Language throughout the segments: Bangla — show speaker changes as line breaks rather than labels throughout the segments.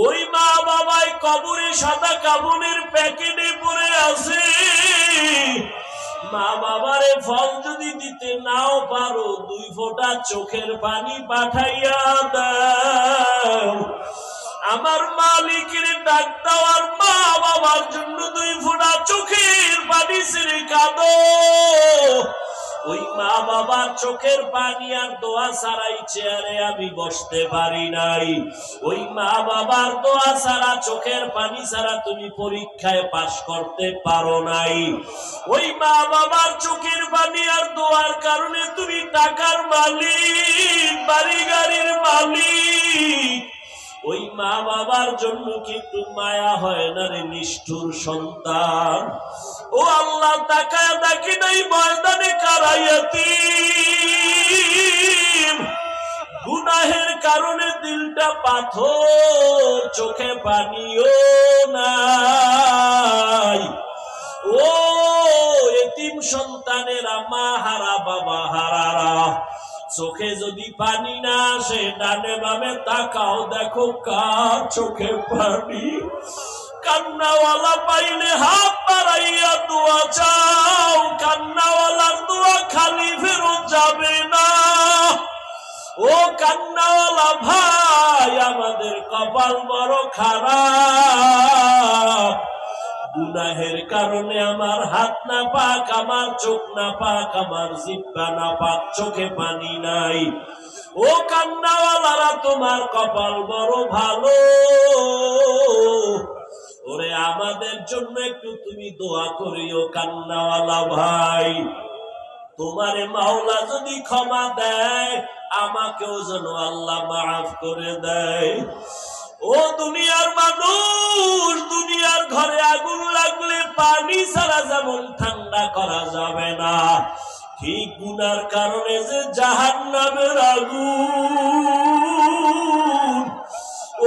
ওই মা বাবাই কবরে সাদা কাফনের প্যাকেটে পড়ে আছে। মা বাবারে ফল যদি দিতে নাও পারো, 2 ফোঁটা চোখের পানি পাঠাইয়া দাও। আমার মালিকের ডাক দেওয়ার মা বাবার জন্য 2 ফোঁটা চোখের পানি ছেড়ে কাঁদো। ওই মা বাবার চোখের পানি আর দোয়া ছাড়াই চেয়ারে আমি বসতে পারি নাই। ওই মা বাবার দোয়া ছাড়া, চোখের পানি ছাড়া তুমি পরীক্ষায় পাশ করতে পারো নাই। ওই মা বাবার চোখের পানি আর দোয়ার কারণে তুমি টাকার মালিক, বাড়ি গাড়ির মালিক। ওই মা বাবার জন্য কিন্তু মায়া হয় না রে নিষ্ঠুর সন্তান। ও আল্লাহ, তাকায় দেখি নাই ময়দানে কারাইয়াতি গুনাহের কারণে দিলটা পাথর, চোখে পানিও নাই। ও এতিম সন্তানেরা, মা হারা বাবা হারারা, চোখে যদি পানি না আসে, ডানে বামে তাকাও, দেখো কার চোখে পানি। কান্নাওয়ালা পাইলে হাত বাড়াইয়া দোয়া চাও, কান্নাওয়ালার দোয়া খালি ফেরত যাবে না। ও কান্নাওয়ালা ভাই, আমাদের কপাল বড় খারাপ। গুনাহের কারণে আমার হাত না পাক, আমার চোখ না পাক, আমার জিহ্বা না পাক, চোখে পানি নাই। ও কান্নাওয়ালারা, তোমার কপাল বড় ভালো। ওরে আমাদের জন্য একটু তুমি দোয়া করিও কান্নাওয়ালা ভাই। তোমারে মাওলা যদি ক্ষমা দেয়, আমাকেও যেন আল্লাহ মাফ করে দেয়। ও দুনিয়ার মানুষ, দুনিয়ার ঘরে আগুন লাগলে পানি ছাড়া যেমন ঠান্ডা করা যাবে না, ঠিক গুনার কারণে যে জাহান্নামের আগুন,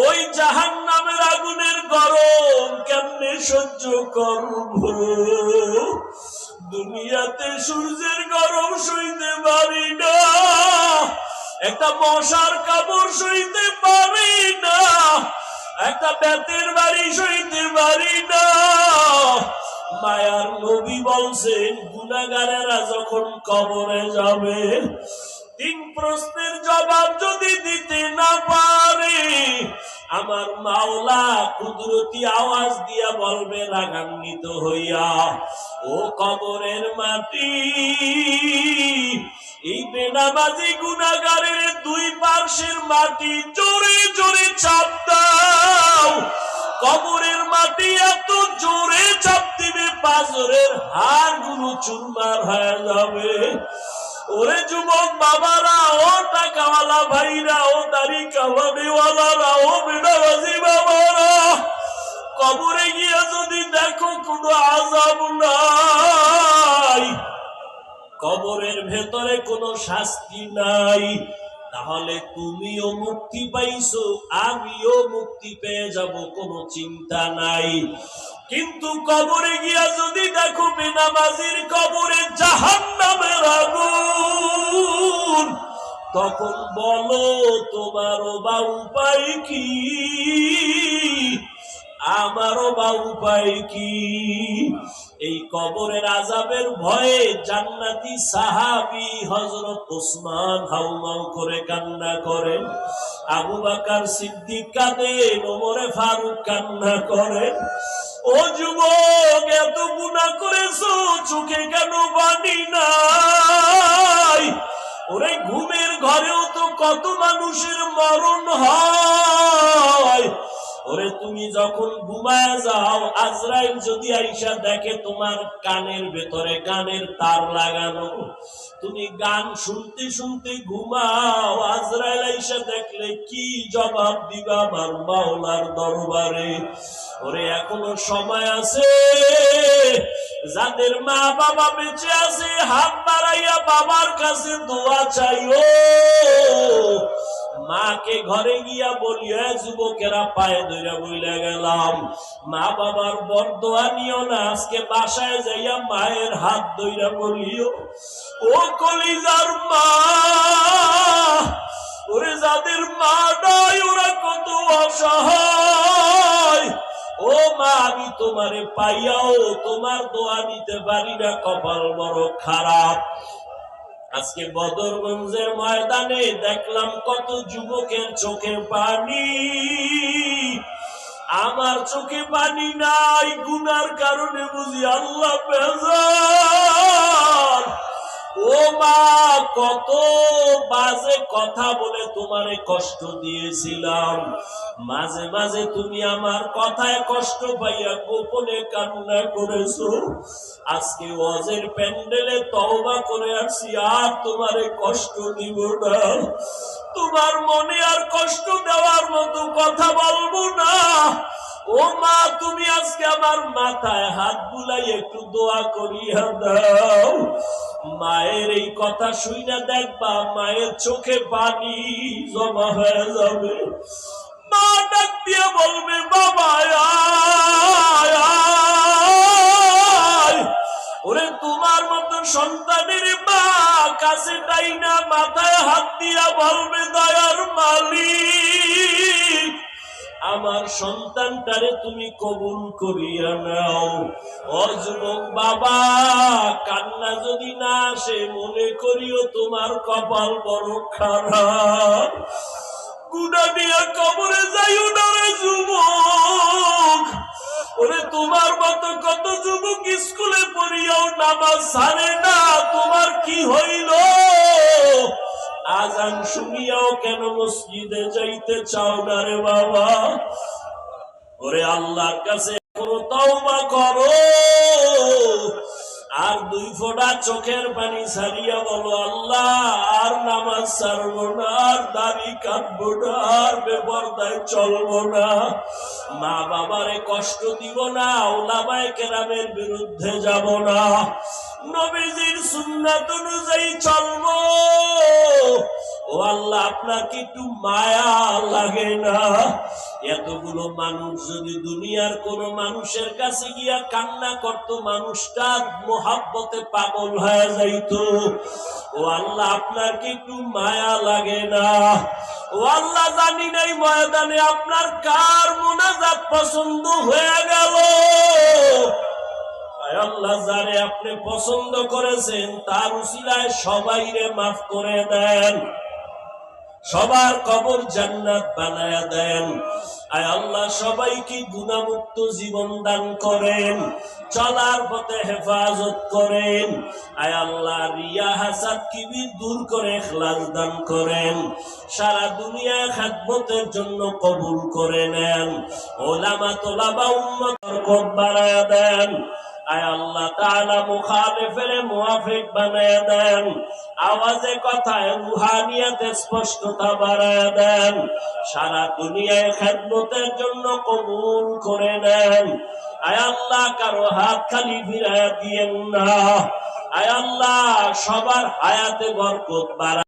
ওই জাহান্নামের আগুনের গরম কেমনে সহ্য করব? দুনিয়াতে সূর্যের গরম সইতে পারি না, একটা মশার কামড় সইতে পারি না, একটা বেতের বাড়ি সইতে পারি না। মায়ার নবী বলছেন, গুনাহগারেরা যখন কবরে যাবে, 3 প্রশ্নের জবাব যদি দিতে না পারে, আমার মাওলা কুদরতি আওয়াজ দিয়া বলবে রাগান্বিত হইয়া, ও কবরের মাটি, এই বেনামাজি গুনাহগারের 2 পার্শ্বের মাটি জোরে জোরে চাপ দাও। কবরের মাটি এত জোরে চাপ দিবে, পাঁজরের হাড়গুলো চুরমার হয়ে যাবে। ওরে যুবক বাবারা, ও টাকাওয়ালা ভাইরা, ও দাড়ি কামানেওয়ালারা, ও বেনামাজি বাবারা, কবরে গিয়ে যদি দেখো কোনো আযাব নাই, কবরের ভেতরে কোনো শাস্তি নাই, তাহলে তুমিও মুক্তি পাইছো, আমিও মুক্তি পেয়ে যাব, কোনো চিন্তা নাই। কিন্তু কবরে গিয়া যদি দেখো বেনামাজির কবরে জাহান্নামের আগুন, তখন বলো তোমারও বা উপায় কি, আমারও বা উপায় কি? এই কবরের আযাবের ভয়ে জান্নাতি সাহাবী হযরত ওসমান হাউমাউ করে কান্না করেন, আবু বকর সিদ্দিক কাঁদেন, ওমরে ফারুক কান্না করেন। ও যুবক, এত গুনাহ করেছো, চোখে কেন পানি নাই? ওরে ঘুমের ঘরেও তো কত মানুষের মরণ হয়। ওরে তুমি যখন ঘুমায় যাও, আজরাইল যদি আইসা দেখে তোমার কানের ভেতরে গানের তার লাগানো, তুমি গান শুনতে শুনতে ঘুমাও, আজরাইল আইসা দেখলে কি জবাব দিবা আমার মাওলার দরবারে? ওরে এখনো সময় আছে, যাদের মা বাবা বেঁচে আছে হাত বাড়াইয়া বাবার কাছে দোয়া চাইও। মাকে ঘরে গিয়া বলিয়া, যুবকেরা পায়ে ধরে বইলা গেলাম, মা বাবার বরদোয়া নিও না, আজকে বাসায় যাইয়া মায়ের হাত ধইরা বলিও, ও কলিজার মা, ওরে যাদের মা নাই ওরা কত অসহায়। ও মা, আমি তোমারে পাইয়াও তোমার দোয়া নিতে পারি না, কপাল বড় খারাপ। আজকে বদরগঞ্জের ময়দানে দেখলাম কত যুবকের চোখে পানি। আমার চোখে পানি নাই, গুনার কারণে বুঝি আল্লাহ বেজার। ও মা, কত বাজে কথা বলে তোমারে কষ্ট দিয়েছিলাম। মাঝে মাঝে তুমি আমার কথায় কষ্ট পাইয়া গোপনে কান্না করেছো। আজকে ওয়াজের প্যান্ডেলে তওবা করে আসছি, আর তোমারে কষ্ট দিব না, তোমার মনে আর কষ্ট দেওয়ার মতো কথা বলবো না। ও মা, তুমি আজকে আমার মাথায় হাত বুলাই একটু দোয়া করিয়া দাও। মায়ের এই কথা শুইনা দেখবা মায়ের চোখে পানি জমা হয়ে যাবে। মা ডাক দিয়ে বলবে, বাবা আয় আয়। ওরে তোমার মতো সন্তানের মা কাছে তাই না মাথায় হাত দিয়া বলবে, দয়ার মালিক আমার সন্তানটারে তুমি কবুল করিয়া নাও। ও যুবক বাবা, কান্না যদি না আসে মনে করিও তোমার কপাল বড় খারাপ। গুনাহ নিয়ে কবরে যাইও না রে যুবক। ওরে তোমার মতো কত যুবক স্কুলে পড়িয়াও নামাজ ছাড়ে না, তোমার কি হইল? আজান শুনিয়াও কেন মসজিদে যাইতে চাও না রে বাবা? ওরে আল্লাহর কাছে তওবা করো, আর দুই ফোঁটা চোখের পানি ছাড়িয়া বলো, আল্লাহ আর নামাজ ছাড়বো না, আর দাড়ি কাটবো না, আর বেপরদায় চলবো না, মা বাবারে কষ্ট দিব না, ওলামায়ে কেরামের বিরুদ্ধে যাব না, নবীজির সুন্নাত অনুযায়ী চলবো। ও আল্লাহ, আপনার কি একটু মায়া লাগে না? এতগুলো মানুষ যদি দুনিয়ার কোন মানুষের কাছে গিয়া কান্না করত, মানুষটা মোহাব্বতে পাগল হয়ে যাইত। ও আল্লাহ, আপনার কি একটু মায়া লাগে না? ও আল্লাহ, জানি নাই ময়দানে আপনার কার মুনাজাত পছন্দ হয়ে গেল। আল্লাহ, যারে আপনি পছন্দ করেছেন তার উসিলায় সবাইরে মাফ করে দেন, সবার কবর জান্নাত বানায়া দেন। আয় আল্লাহ, সবাইকে গুনাহমুক্ত জীবন দান করেন, চলার পথে হেফাজত করেন। আয় আল্লাহ, রিয়া হাসাদ কিবির দূর করে ইখলাস দান করেন, সারা দুনিয়ায় খিদমতের জন্য কবুল করে নেন। ওলামা তোলাবা উম্মত বরকত বাড়ায়া দেন। আয় আল্লাহ তাআলা মুখালিফের মুওয়াফিক বানায়া দেন, আওয়াজে কথায় রুহানিয়াতে স্পষ্টতা বাড়ায়া দেন, সারা দুনিয়ায় খিদমতের জন্য কবুল করে নেন। আয় আল্লাহ, কারো হাত খালি ফিরাইয়া দিয়েন না। আয় আল্লাহ, সবার হায়াতে বরকত বাড়ান।